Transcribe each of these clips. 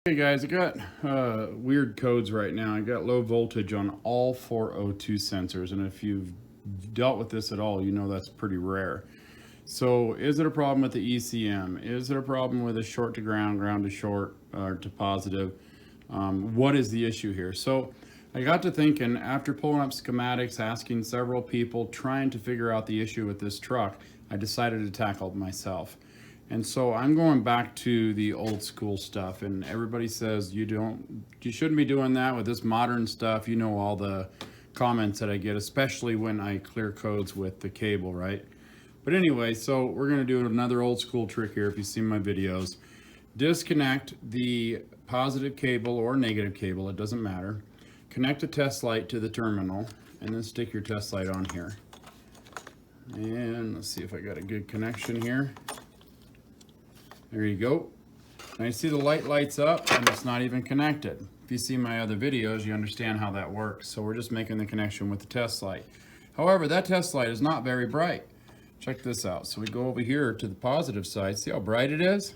Hey guys, I got weird codes right now. I got low voltage on all 402 sensors, and if you've dealt with this at all, you know that's pretty rare. So is it a problem with the ECM? Is it a problem with a short to ground, ground to short, or to positive? What is the issue here? So I got to thinking, after pulling up schematics, asking several people, trying to figure out the issue with this truck, I decided to tackle it myself. And so I'm going back to the old school stuff, and everybody says you shouldn't be doing that with this modern stuff. You know, all the comments that I get, especially when I clear codes with the cable, right? But anyway, so we're gonna do another old school trick here. If you've seen my videos, disconnect the positive cable or negative cable, it doesn't matter. Connect a test light to the terminal, and then stick your test light on here. And let's see if I got a good connection here. There you go. Now you see the light lights up and it's not even connected. If you see my other videos, you understand how that works. So we're just making the connection with the test light. However, that test light is not very bright. Check this out. So we go over here to the positive side. See how bright it is?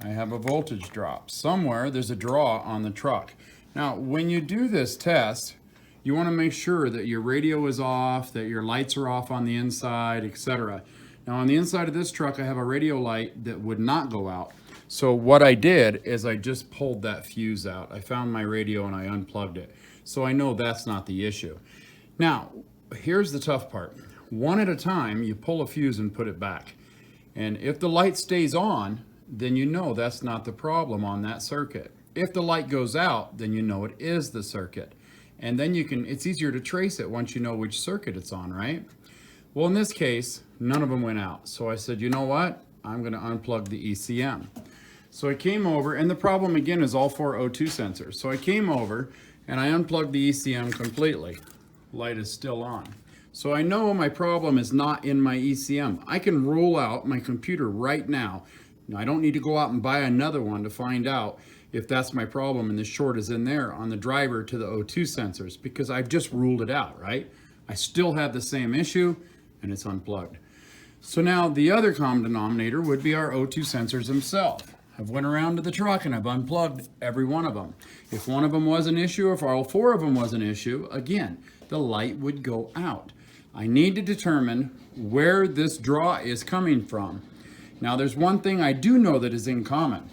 I have a voltage drop. Somewhere there's a draw on the truck. Now, when you do this test, you want to make sure that your radio is off, that your lights are off on the inside, etc. Now on the inside of this truck, I have a radio light that would not go out. So what I did is I just pulled that fuse out. I found my radio and I unplugged it. So I know that's not the issue. Now, here's the tough part. One at a time, you pull a fuse and put it back. And if the light stays on, then you know that's not the problem on that circuit. If the light goes out, then you know it is the circuit. And then it's easier to trace it once you know which circuit it's on, right? Well, in this case, none of them went out. So I said, you know what? I'm going to unplug the ECM. So I came over, and the problem again is all 402 sensors. So I came over and I unplugged the ECM completely. Light is still on. So I know my problem is not in my ECM. I can roll out my computer right now. Now, I don't need to go out and buy another one to find out if that's my problem and the short is in there on the driver to the O2 sensors, because I've just ruled it out, right? I still have the same issue, and it's unplugged. So now the other common denominator would be our O2 sensors themselves. I've went around to the truck and I've unplugged every one of them. If one of them was an issue, if all four of them was an issue, again, the light would go out. I need to determine where this draw is coming from. Now there's one thing I do know that is in common.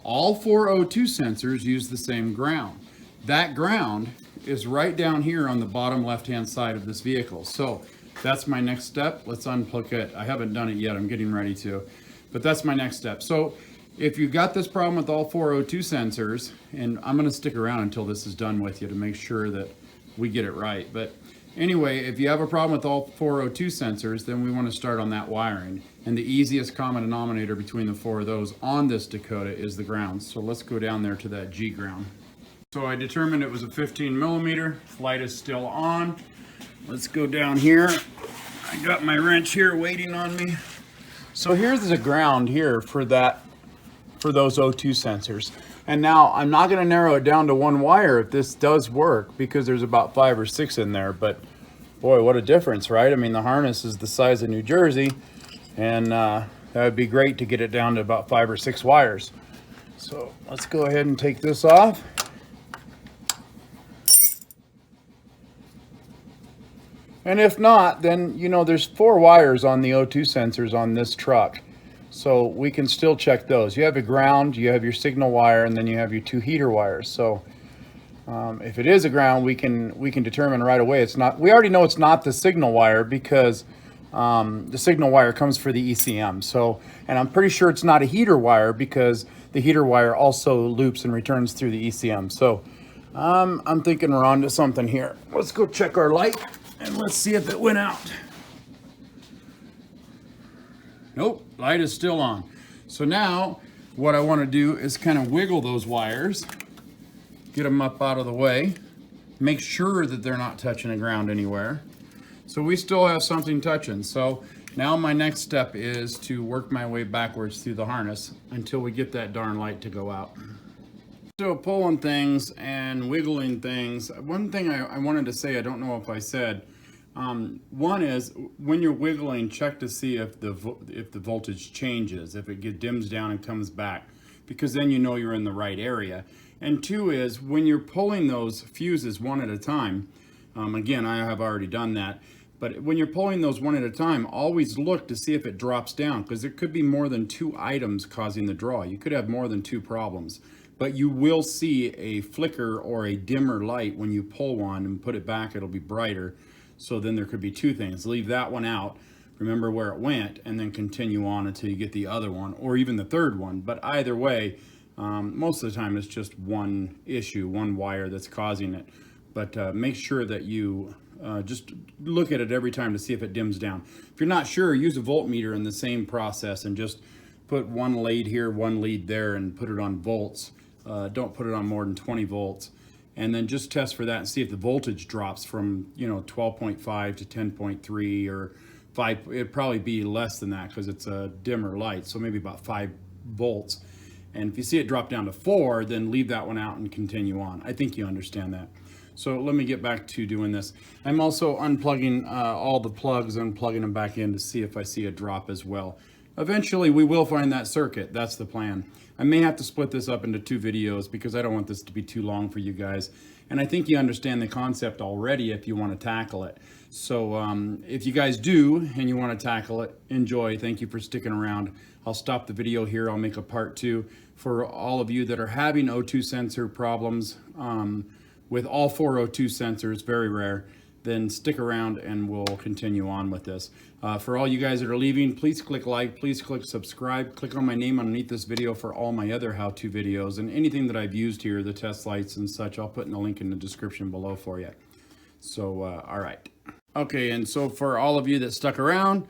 All 402 sensors use the same ground. That ground is right down here on the bottom left-hand side of this vehicle. So that's my next step. Let's unplug it. I haven't done it yet. I'm getting ready to, but that's my next step. So if you've got this problem with all 402 sensors, and I'm going to stick around until this is done with you to make sure that we get it right. But anyway, if you have a problem with all 402 sensors, then we want to start on that wiring. And the easiest common denominator between the four of those on this Dakota is the ground. So let's go down there to that G ground. So I determined it was a 15 millimeter. Light is still on. Let's go down here. I got my wrench here waiting on me. So here's the ground here for those O2 sensors. And now I'm not going to narrow it down to one wire if this does work, because there's about 5 or 6 in there. But boy, what a difference, right? I mean, the harness is the size of New Jersey, and that would be great to get it down to about 5 or 6 wires. So let's go ahead and take this off. And if not, then you know there's 4 wires on the O2 sensors on this truck. So we can still check those. You have a ground, you have your signal wire, and then you have your 2 heater wires. So if it is a ground, we can determine right away it's not. We already know it's not the signal wire because the signal wire comes for the ECM. So, and I'm pretty sure it's not a heater wire because the heater wire also loops and returns through the ECM. So I'm thinking we're on to something here. Let's go check our light and let's see if it went out. Nope, light is still on. So now what I want to do is kind of wiggle those wires, get them up out of the way, make sure that they're not touching the ground anywhere. So we still have something touching. So now my next step is to work my way backwards through the harness until we get that darn light to go out. So pulling things and wiggling things. One thing I wanted to say, I don't know if I said, one is when you're wiggling, check to see if the voltage changes, if it dims down and comes back. because then you know you're in the right area. And two is when you're pulling those fuses one at a time, again, I have already done that, but when you're pulling those one at a time, always look to see if it drops down, because there could be more than 2 items causing the draw. You could have more than 2 problems, but you will see a flicker or a dimmer light when you pull one and put it back. It'll be brighter. So then there could be 2 things. Leave that one out, remember where it went, and then continue on until you get the other one, or even the third one. But either way, most of the time it's just one issue, one wire that's causing it. But make sure that you just look at it every time to see if it dims down. If you're not sure, use a voltmeter in the same process and just put one lead here, one lead there, and put it on volts. Don't put it on more than 20 volts. And then just test for that and see if the voltage drops from, 12.5 to 10.3 or 5. It'd probably be less than that because it's a dimmer light, so maybe about 5 volts. And if you see it drop down to 4, then leave that one out and continue on. I think you understand that. So let me get back to doing this. I'm also unplugging all the plugs and plugging them back in to see if I see a drop as well. Eventually we will find that circuit. That's the plan. I may have to split this up into 2 videos because I don't want this to be too long for you guys. And I think you understand the concept already if you want to tackle it. So if you guys do and you want to tackle it, enjoy. Thank you for sticking around. I'll stop the video here. I'll make a part 2 for all of you that are having O2 sensor problems with all 4 O2 sensors, very rare. Then stick around and we'll continue on with this. For all you guys that are leaving, please click like, please click subscribe, click on my name underneath this video for all my other how-to videos, and anything that I've used here, the test lights and such, I'll put in the link in the description below for you. So, all right. Okay, and so for all of you that stuck around,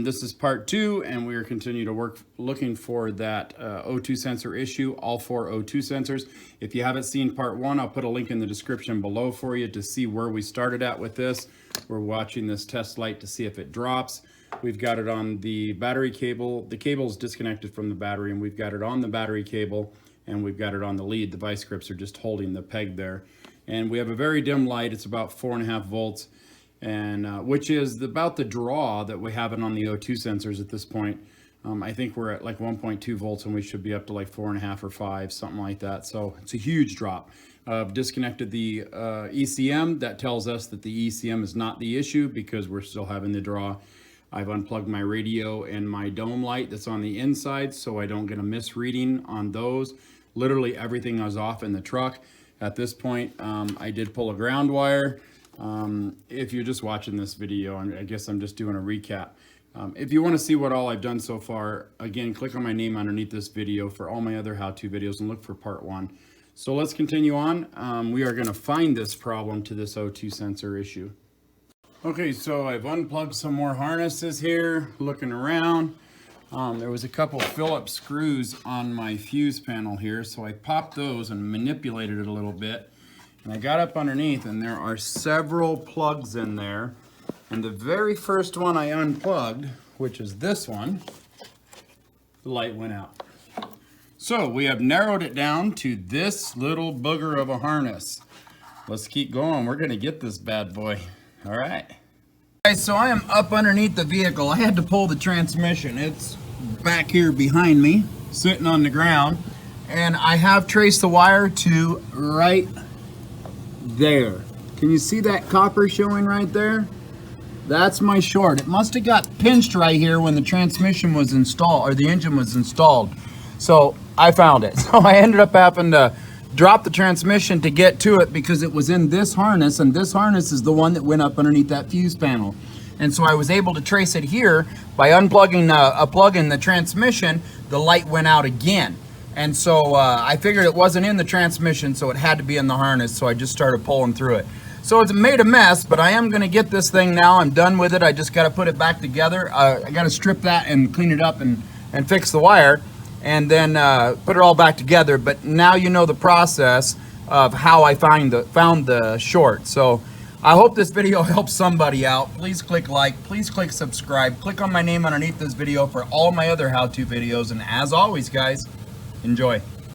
this is part 2, and we are continuing to work looking for that O2 sensor issue, all 4 O2 sensors. If you haven't seen part 1, I'll put a link in the description below for you to see where we started at with this. We're watching this test light to see if it drops. We've got it on the battery cable. The cable is disconnected from the battery, and we've got it on the battery cable, and we've got it on the lead. The vice grips are just holding the peg there. And we have a very dim light. It's about 4.5 volts. And which is about the draw that we have it on the O2 sensors at this point. I think we're at like 1.2 volts and we should be up to like 4.5 or 5, something like that. So it's a huge drop. I've disconnected the ECM. That tells us that the ECM is not the issue because we're still having the draw. I've unplugged my radio and my dome light that's on the inside so I don't get a misreading on those. Literally everything is off in the truck. At this point, I did pull a ground wire. If you're just watching this video, I guess I'm just doing a recap. If you want to see what all I've done so far, again, click on my name underneath this video for all my other how-to videos and look for part 1. So let's continue on. We are going to find this problem to this O2 sensor issue. Okay, so I've unplugged some more harnesses here, looking around. There was a couple Phillips screws on my fuse panel here, so I popped those and manipulated it a little bit. And I got up underneath and there are several plugs in there. And the very first one I unplugged, which is this one, the light went out. So we have narrowed it down to this little booger of a harness. Let's keep going. We're gonna get this bad boy. All right. Okay, so I am up underneath the vehicle. I had to pull the transmission. It's back here behind me, sitting on the ground. And I have traced the wire to right there. Can you see that copper showing right there? That's my short. It must have got pinched right here when the transmission was installed, or the engine was installed. So I found it. So I ended up having to drop the transmission to get to it because it was in this harness, and this harness is the one that went up underneath that fuse panel. And so I was able to trace it here by unplugging a plug in the transmission. The light went out again. And so I figured it wasn't in the transmission, so it had to be in the harness, so I just started pulling through it. So it's made a mess, but I am going to get this thing now. I'm done with it. I just got to put it back together. I got to strip that and clean it up and fix the wire, and then put it all back together. But now you know the process of how I found the short. So I hope this video helps somebody out. Please click like, please click subscribe, click on my name underneath this video for all my other how-to videos, and as always, guys, enjoy.